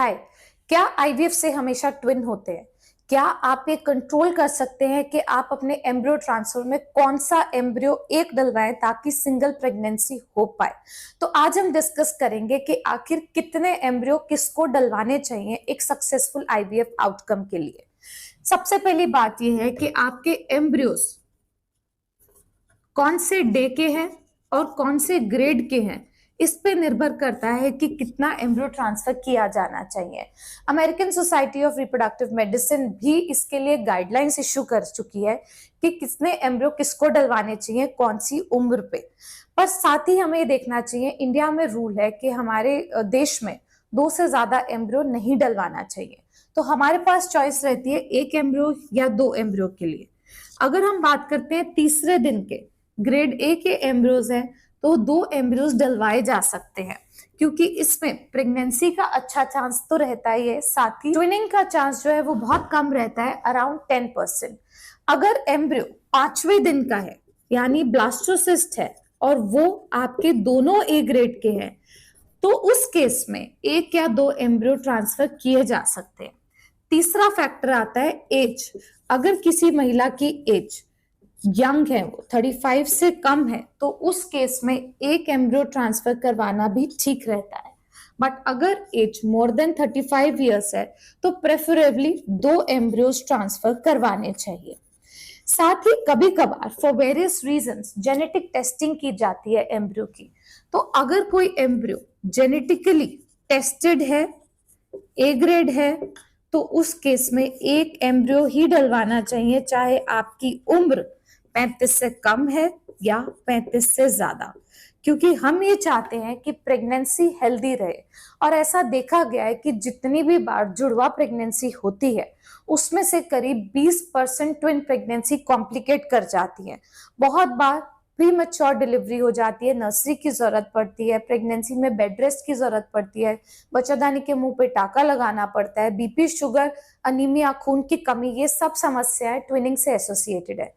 हाय। क्या आईवीएफ से हमेशा ट्विन होते हैं? क्या आप ये कंट्रोल कर सकते हैं कि आप अपने एम्ब्रियो ट्रांसफर में कौन सा एम्ब्रियो एक डलवाएं ताकि सिंगल प्रेगनेंसी हो पाए? तो आज हम डिस्कस करेंगे कि आखिर कितने एम्ब्रियो किसको डलवाने चाहिए एक सक्सेसफुल आईवीएफ आउटकम के लिए। सबसे पहली बात यह है कि आपके एम्ब्रियोज कौन से डे के हैं और कौन से ग्रेड के हैं, इस पे निर्भर करता है कि कितना एम्ब्रियो ट्रांसफर किया जाना चाहिए। American society of reproductive medicine भी इसके लिए गाइडलाइंस इशू कर चुकी है कि कितने एम्ब्रियो किसको डलवाने चाहिए, कौन सी उम्र पे। पर साथ ही हमें देखना चाहिए, इंडिया में रूल है कि हमारे देश में 2 से ज्यादा एम्ब्रियो नहीं डलवाना चाहिए। तो हमारे पास चॉइस रहती है 1 एम्ब्रियो या 2 एम्ब्रियो के लिए। अगर हम बात करते हैं तीसरे दिन के ग्रेड ए के एम्ब्रियोज हैं तो 2 एम्ब्रियोज डलवाए जा सकते हैं, क्योंकि इसमें प्रेगनेंसी का अच्छा चांस तो रहता ही है, साथ ही ट्विनिंग का चांस जो है वो बहुत कम रहता है, अराउंड 10%। अगर एम्ब्रियो 5वें दिन का है यानी ब्लास्टोसिस्ट है और वो आपके दोनों ए ग्रेड के हैं, तो उस केस में 1 या 2 एम्ब्रियो ट्रांसफर किए जा सकते हैं। तीसरा फैक्टर आता है एज। अगर किसी महिला की एज यंग है, वो 35 से कम है, तो उस केस में 1 एम्ब्रियो ट्रांसफर करवाना भी ठीक रहता है। बट अगर एज मोर देन 35 ईयर्स है तो प्रेफरेबली 2 एम्ब्रियोज ट्रांसफर करवाने चाहिए। साथ ही कभी कभार for various reasons genetic testing की जाती है एम्ब्रियो की। तो अगर कोई एम्ब्रियो जेनेटिकली टेस्टेड है, ए ग्रेड है, तो उस केस में 1 एम्ब्रियो ही डलवाना चाहिए, चाहे आपकी उम्र 35 से कम है या 35 से ज्यादा, क्योंकि हम ये चाहते हैं कि प्रेगनेंसी हेल्दी रहे। और ऐसा देखा गया है कि जितनी भी बार जुड़वा प्रेगनेंसी होती है उसमें से करीब 20% ट्विन प्रेगनेंसी कॉम्प्लिकेट कर जाती है। बहुत बार प्री मैच्योर डिलीवरी हो जाती है, नर्सरी की जरूरत पड़ती है, प्रेगनेंसी में बेड रेस्ट की जरूरत पड़ती है, बच्चादानी के मुंह पे टाका लगाना पड़ता है, बीपी, शुगर, अनीमिया, खून की कमी, ये सब समस्याएं ट्विनिंग से एसोसिएटेड है।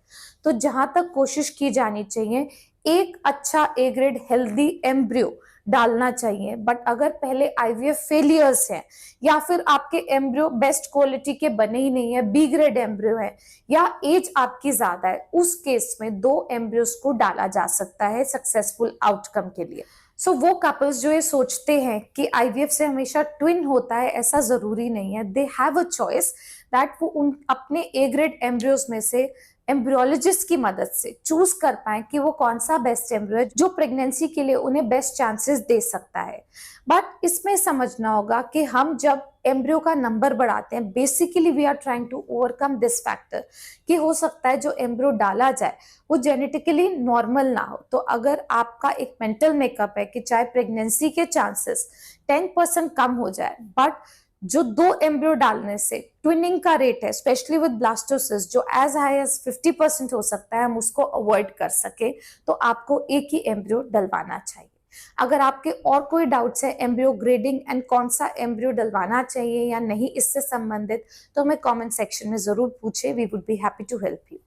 तो जहां तक कोशिश की जानी चाहिए, एक अच्छा ए ग्रेड हेल्दी एम्ब्रियो डालना चाहिए। बट अगर पहले आईवीएफ फेलियर्स हैं या फिर आपके एम्ब्रियो बेस्ट क्वालिटी के बने ही नहीं है, बी ग्रेड एम्ब्रियो है या एज आपकी ज्यादा है, उस केस में 2 एम्ब्रियोज को डाला जा सकता है सक्सेसफुल आउटकम के लिए। सो वो कपल्स जो ये सोचते हैं कि आईवीएफ से हमेशा ट्विन होता है, ऐसा जरूरी नहीं है। They have a choice that वो उन अपने ए ग्रेड एम्ब्रियोज में से एम्ब्रियोलॉजिस्ट की मदद से चूज कर पाए कि वो कौन सा बेस्ट एम्ब्रियो है जो प्रेगनेंसी के लिए उन्हें बेस्ट चांसेस दे सकता है। बट इसमें समझना होगा कि हम जब एम्ब्रियो का नंबर बढ़ाते हैं, basically we are trying to overcome this factor कि हो सकता है जो एम्ब्रियो डाला जाए वो जेनेटिकली नॉर्मल ना हो। तो अगर आपका एक मेंटल मेकअप है कि चाहे प्रेगनेंसी के चांसेस 10% कम हो जाए, बट जो 2 एम्ब्रियो डालने से ट्विनिंग का रेट है, स्पेशली विद ब्लास्टोसिस, जो एज हाई एज 50% हो सकता है, हम उसको अवॉइड कर सके, तो आपको 1 ही एम्ब्रियो डलवाना चाहिए। अगर आपके और कोई डाउट्स है एम्ब्रियो ग्रेडिंग एंड कौन सा एम्ब्रियो डलवाना चाहिए या नहीं इससे संबंधित, तो हमें कमेंट सेक्शन में जरूर पूछे। We would be happy to help you.